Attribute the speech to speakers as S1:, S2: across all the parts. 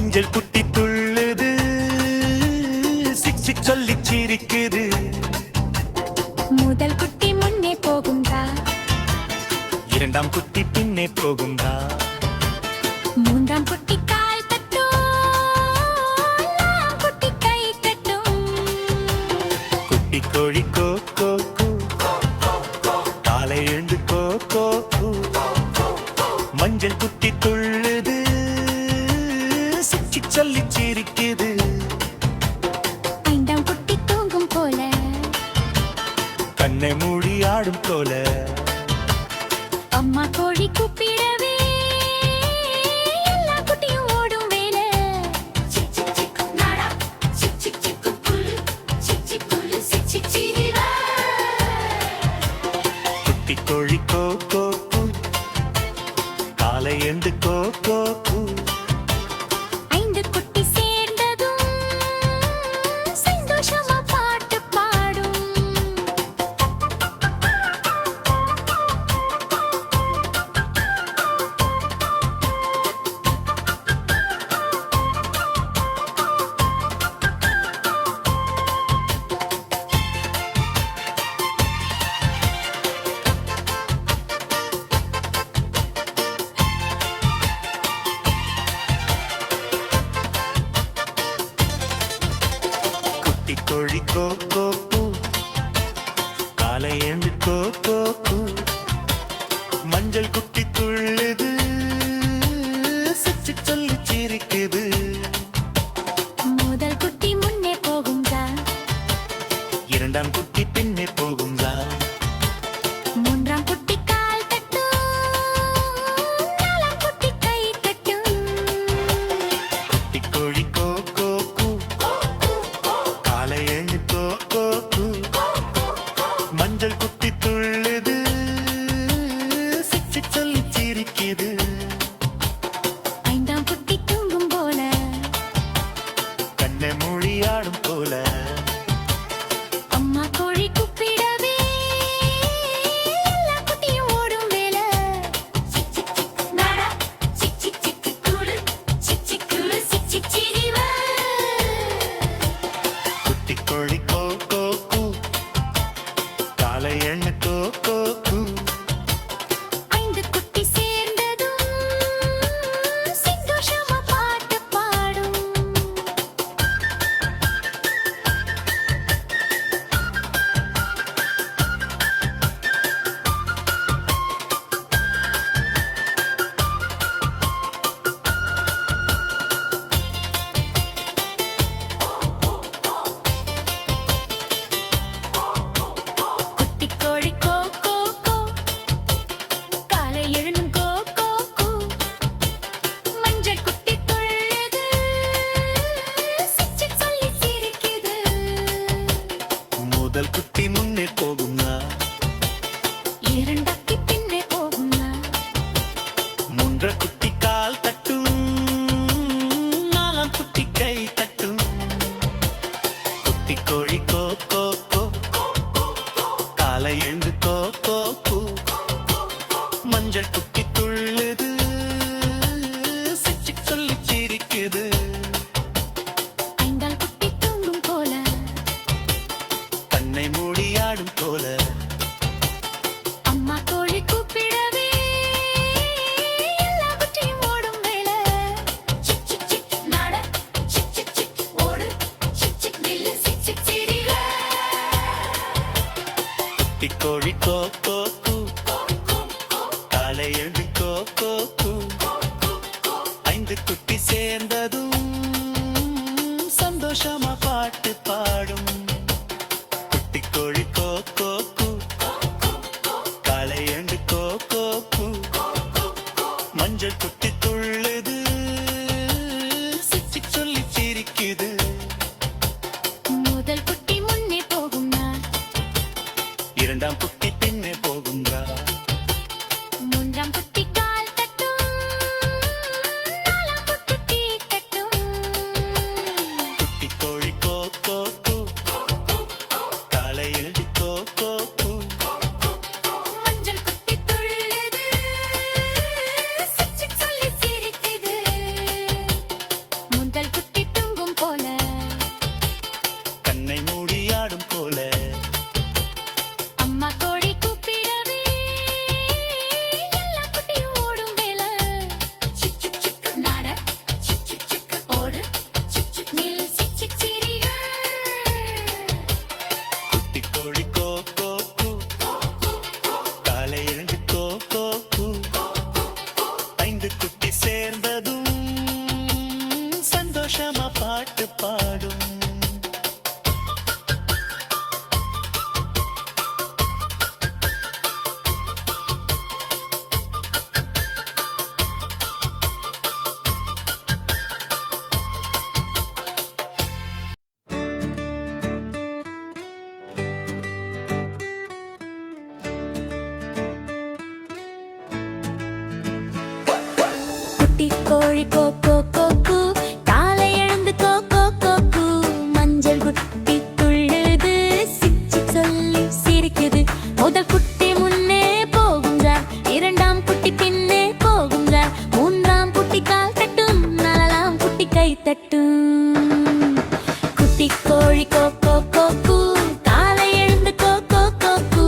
S1: மஞ்சள் குட்டி துள்ளுது, sick sick சொல்லி சிரிக்குது.
S2: முதல் குட்டி முன்னே போகுந்தா,
S1: இரண்டாம் குட்டி பின்னே போகுந்தா,
S2: மூன்றாம் குட்டி கால் தட்டும், நாலாம் குட்டி கை தட்டும்.
S1: குட்டி கோழி கோ கோ கூ, காலை எழுந்து கோ கோ கூ. மஞ்சள் குட்டி துள்ளுது, சிக் சிக் சொல்லி சிரிக்குது.
S2: ஐந்தாம் குட்டி தூங்கும் போல,
S1: கண்ணை மூடி ஆடும் போல.
S2: அம்மா கோழி கூப்பிடவே எல்லா குட்டியும் ஓடும் வேலை. சிக் சிக் சிக் நாடா, சிக் சிக் சிக் புல், சிக் சிக் புல், சிக் சிக் சிரிவா.
S1: குட்டி கோழி கோ கோ கூ, காலை எழுந்து கோ கோ கூ.
S2: ஐந்து குட்டி சேர்ந்ததும் சந்தோஷமா பாட்டு பாடும்.
S1: குட்டி கோழி கோ கோ கூ, காலை எழுந்து கோ கோ கூ. மஞ்சள் குட்டி துள்ளுது, சிச்சு சொல்லி சிரிக்குது.
S2: முதல் குட்டி முன்னே போகுந்தா,
S1: இரண்டாம் குட்டி பின்னே போகுந்தா,
S2: மூன்றாம் குட்டி கால் தட்டும், நாலாம் குட்டி கை தட்டும்.
S1: குட்டி கோழி கோ கோ கூ, காலை எழுந்து கோ கோ கூ. மஞ்சள் குட்டி துள்ளுது, சிச்சு சொல்லி சிரிக்குது.
S2: ஐந்தாம் குட்டி தூங்கும் போல,
S1: கண்ணை மூடி ஆடும் போல.
S2: அம்மா கோழி கூப்பிடவே எல்லா குட்டியும் ஓடும் வேலை. சிக் சிக் சிக் நாடா, சிக் சிக் சிக் கூடு, சிக் சிக் கூடு, சிக் சிக் சிரிவா.
S1: குட்டி கோழி கோ கோ கூ, காலை எழுந்து கோ கோ கூ.
S2: ஐந்து குட்டி சேர்ந்ததும் சந்தோஷமா பாட்டு பாடும். குட்டி கோழி கோ கோ கோ, காலை எழுந்தும் கோ கோ கூ. மஞ்சள் குட்டி துள்ளுது, சிக் சிக் சொல்லி சிரிக்குது.
S1: முதல் குட்டி முன்னே போகும்னா,
S2: இரண்டாம் குட்டி பின்னே போகும்னா,
S1: மூன்ற குட்டி கால் தட்டும், நாலாம் குட்டி கை தட்டும். குட்டி கோழி கோ கோ கோ, காலை எழுந்து கோ கோ கூ. மஞ்சள் குட்டி துள்ளுது, சிச்சு சொல்லி சிரிக்குது.
S2: ஐந்தாம் குட்டி தூங்கும் போல,
S1: கண்ணை மூடி ஆடும் போல.
S2: அம்மா கோழி கூப்பிடவே எல்லா குட்டியும் ஓடும் வேலை. சிக் சிக் சிக் நாட, சிக் சிக் சிக் ஓடு, சிக் சிக் நில்லு, சிக் சிக் சிரிவா.
S1: குட்டி கோழி கோ கோ கூ, காலை எழுந்து கோ கோ கூ. ஐந்து குட்டி சேர்ந்ததும் சந்தோஷமா பாட்டு பாடும். குட்டி கோழி கோ கோ கூ, காலை எழுந்து கோ கோ கூ. மஞ்சள் குட்டி துள்ளுது, சிச்சு சொல்லி சிரிக்குது.
S2: முதல் குட்டி முன்னே போகும்னா,
S1: இரண்டாம் குட்டி பின்னே போகுங்கா,
S2: மூன்றாம் குட்டி கால் தட்டும், நாலாம் குட்டி கை தட்டும்.
S1: குட்டி கோழி கோ கோ கூ, காலை எழுந்து கோ கோ கூ.
S2: மஞ்சள் குட்டி துள்ளுது, சிக் சிக் சொல்லி கோழி கோ கோ கோ கூ காலை எழுந்து கோ கோ கோ கூ மஞ்சள் குட்டி துள்ளுது சிச்சி சொல்லி சிரிக்குது முதல் குட்டி முன்னே போகுங்கிறார் இரண்டாம் குட்டி பின்னே போகுங்கிறார் மூன்றாம் குட்டி கால் தட்டும் நாலாம் குட்டி கை தட்டும் குட்டி கோழி கோ கோ கோ கூ காலை எழுந்து கோ கோ கோ கூ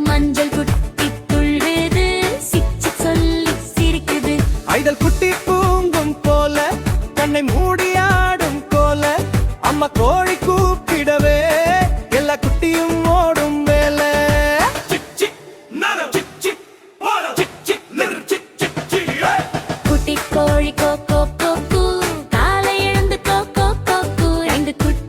S2: மஞ்சள் குட்டி துள்ளுது சிச்சி சொல்லி சிரிக்குது
S3: ஐதல் குட்டி பூங்கும் போல கண்ணை மூடியாடும் போல அம்மா கோழி கூப்பிடவே எல்லா குட்டியும் ஓடும் வேலை
S2: குட்டி கோழி கோ கோ கோ கூ காலை எழுந்து கோ கோ கோ கூ ரெண்டு குட்டி